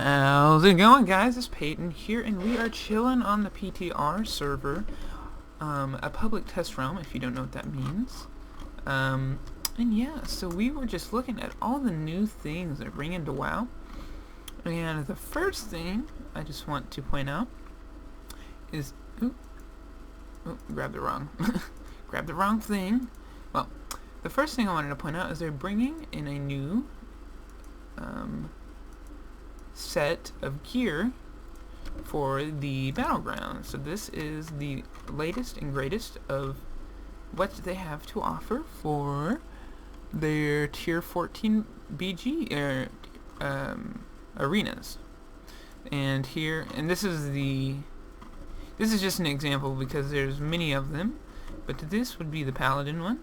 How's it going, guys? It's Peyton here, and we are chilling on the PTR server, a public test realm, if you don't know what that means. And yeah, so we were just looking at all the new things that bring into WoW, and the first thing I just want to point out is, grab the wrong thing. Well, the first thing I wanted to point out is they're bringing in a new, set of gear for the battleground. So this is the latest and greatest of what they have to offer for their tier 14 BG arenas. And here, and this is just an example because there's many of them, but this would be the paladin one,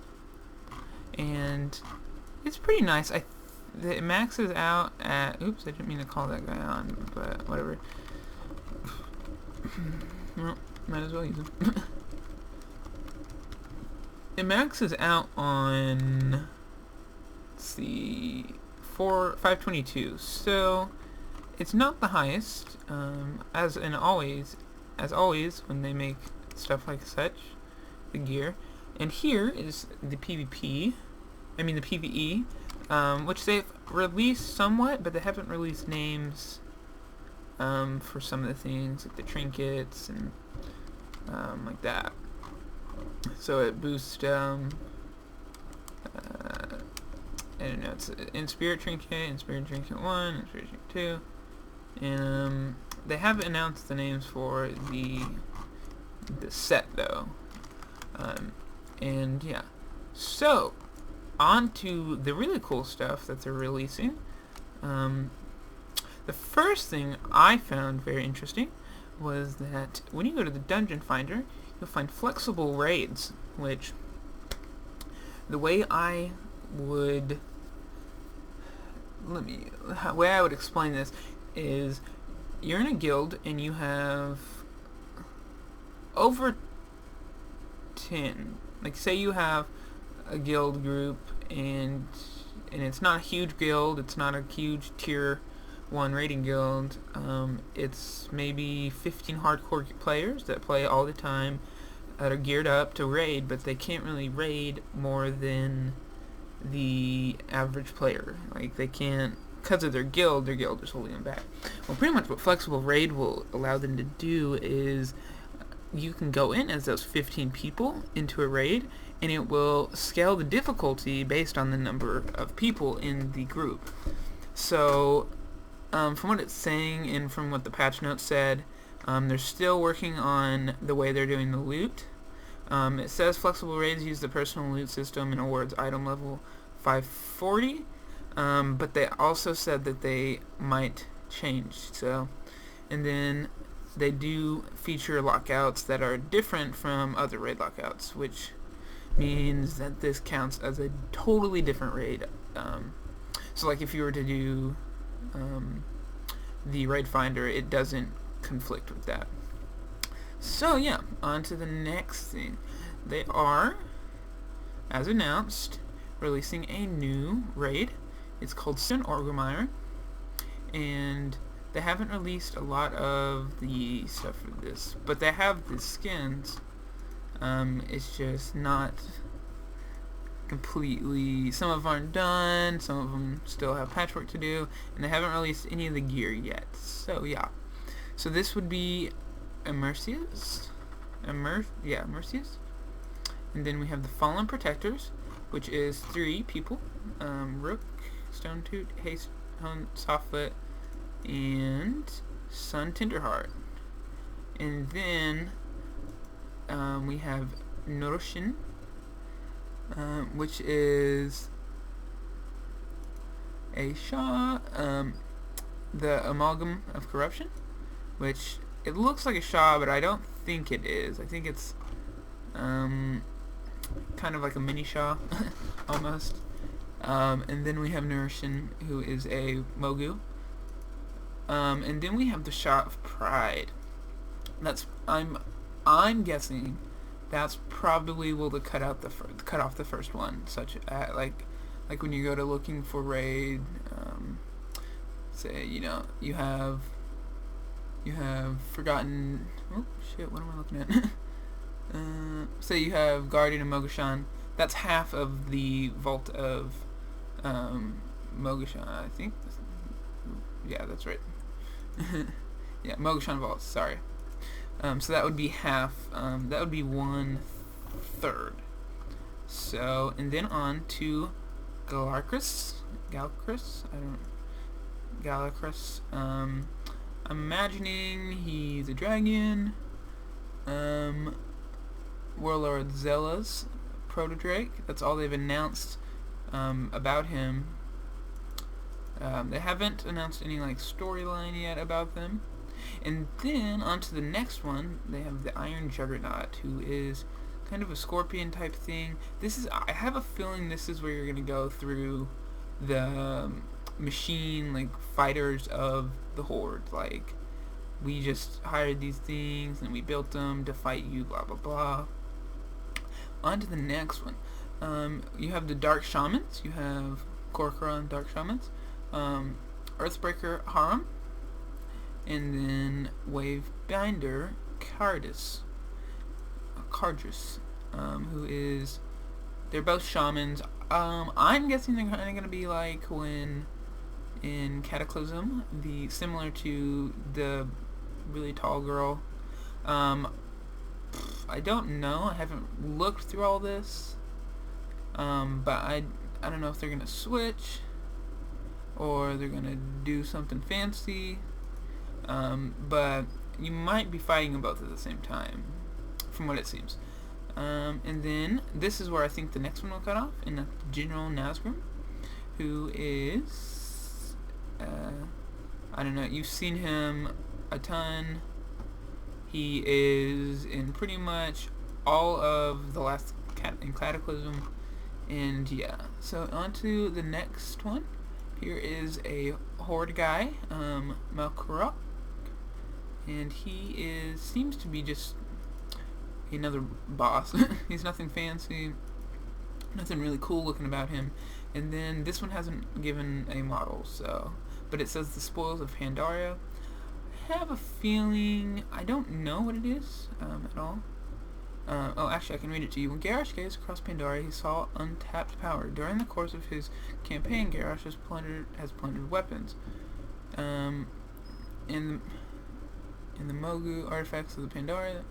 and it's pretty nice. It maxes out at, oops, I didn't mean to call that guy on, but whatever. Well, might as well use him. It maxes out on, let's see, 522, so it's not the highest, as always when they make stuff like such, the gear. And here is the PvE, which they've released somewhat, but they haven't released names for some of the things, like the trinkets and like that. So it boosts, I don't know, it's in Spirit Trinket 1, in Spirit Trinket 2, and they haven't announced the names for the set though. And yeah, so on to the really cool stuff that they're releasing. The first thing I found very interesting was that when you go to the Dungeon Finder, you'll find flexible raids, which the way I would explain this is you're in a guild and you have over 10, like say you have a guild group and it's not a huge guild, it's not a huge tier 1 raiding guild, it's maybe 15 hardcore players that play all the time that are geared up to raid, but they can't really raid more than the average player. Like they can't, because of their guild is holding them back. Well, pretty much what flexible raid will allow them to do is you can go in as those 15 people into a raid, and it will scale the difficulty based on the number of people in the group. So, from what it's saying and from what the patch notes said, they're still working on the way they're doing the loot. It says flexible raids use the personal loot system and awards item level 540, but they also said that they might change. So, and then they do feature lockouts that are different from other raid lockouts, which means that this counts as a totally different raid. So like if you were to do the raid finder, it doesn't conflict with that. So yeah, on to the next thing. They are, as announced, releasing a new raid. It's called Sin Orgrimmar, and they haven't released a lot of the stuff for this, but they have the skins. It's just not completely, some of them aren't done, some of them still have patchwork to do, and they haven't released any of the gear yet. So yeah, so this would be Immersius, and then we have the Fallen Protectors, which is 3 people, Rook, Stonetooth, Haste, Softfoot, and Sun Tenderheart. And then we have Noroshin, which is a Shah, the Amalgam of Corruption, which it looks like a Shah, but I don't think it is. I think it's kind of like a mini Shah, almost. And then we have Noroshin, who is a Mogu. And then we have the Shah of Pride. That's I'm guessing that's probably will cut off the first one, such like when you go to looking for raid, say, you have forgotten. Oh shit! What am I looking at? Say you have Guardian of Mogashan. That's half of the vault of Mogashan. I think. Yeah, that's right. Yeah, Mogashan vaults. Sorry. So that would be half. That would be 1/3. So, and then on to Galacrus. Galacrus. I'm imagining he's a dragon. Warlord Zella's proto-drake. That's all they've announced about him. They haven't announced any like storyline yet about them. And then on to the next one, they have the Iron Juggernaut, who is kind of a scorpion type thing. I have a feeling this is where you're gonna go through the machine like fighters of the Horde. Like, we just hired these things and we built them to fight you, blah blah blah. On to the next one. You have the Dark Shamans. You have Corcoran Dark Shamans, Earthbreaker Haram, and then Wavebinder Cardus, who is, they're both shamans. I'm guessing they're kind of going to be like when in Cataclysm, similar to the really tall girl. I don't know. I haven't looked through all this, but I don't know if they're gonna switch or they're gonna do something fancy. But you might be fighting them both at the same time, from what it seems. And then this is where I think the next one will cut off, in General Nazgrim, who is, I don't know, you've seen him a ton. He is in pretty much all of the last in Cataclysm, and yeah. So on to the next one. Here is a Horde guy, Malkurok, and he seems to be just another boss. He's nothing fancy, nothing really cool looking about him. And then this one hasn't given a model, but it says the Spoils of Pandaria. I have a feeling, I don't know what it is at all. Oh, actually, I can read it to you. When Garrosh gazed across Pandaria, he saw untapped power. During the course of his campaign, Garrosh has plundered weapons. In the Mogu artifacts of the Pandaria,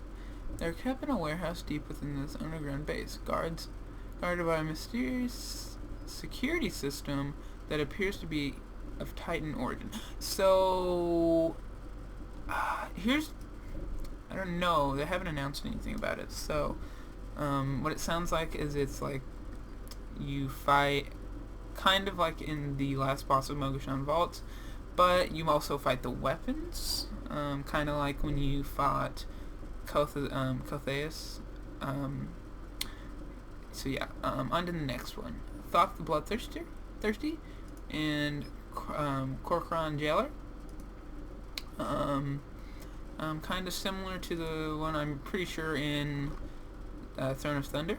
they're kept in a warehouse deep within this underground base. Guarded by a mysterious security system that appears to be of Titan origin. So, I don't know, they haven't announced anything about it. So, what it sounds like is it's like you fight kind of like in the last boss of Mogashan Vaults, but you also fight the weapons, kind of like when you fought Kotheus. So yeah, on to the next one. Thoth the Bloodthirsty, and Corcoran Jailer. Kind of similar to the one I'm pretty sure in Throne of Thunder.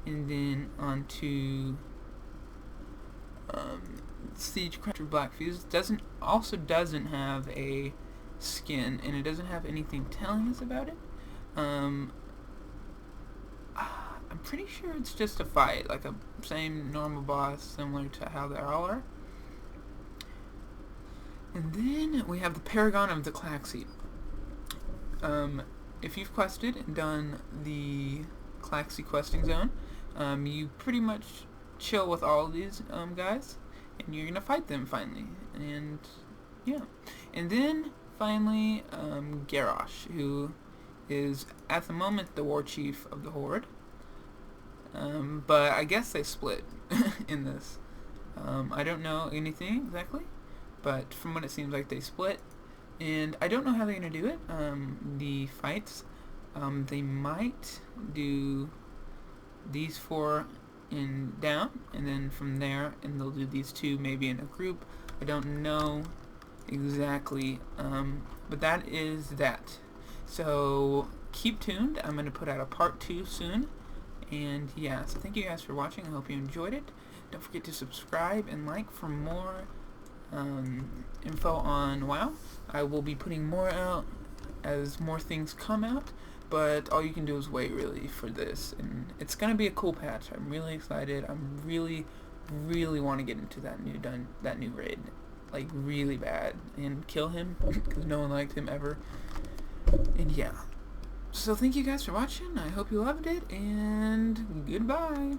And then on to Siege Crusher Black Fuse. Doesn't have a skin, and it doesn't have anything telling us about it. I'm pretty sure it's just a fight, like a same normal boss, similar to how they all are. And then we have the Paragon of the Klaxi. If you've quested and done the Klaxi questing zone, you pretty much chill with all of these guys, and you're gonna fight them finally. And yeah, and then finally Garrosh, who is at the moment the war chief of the Horde. But I guess they split in this. I don't know anything exactly, but from what it seems like they split, and I don't know how they're gonna do it. The fights, they might do these 4 in down, and then from there, and they'll do these 2 maybe in a group. I don't know exactly, but that is that. So keep tuned. I'm gonna put out a part 2 soon. And yeah, so thank you guys for watching. I hope you enjoyed it. Don't forget to subscribe and like for more info on WoW. I will be putting more out as more things come out, but all you can do is wait really for this, and it's gonna be a cool patch. I'm really excited. I'm really want to get into that new raid, like really bad, and kill him because no one liked him ever. And yeah, so thank you guys for watching. I hope you loved it, and goodbye.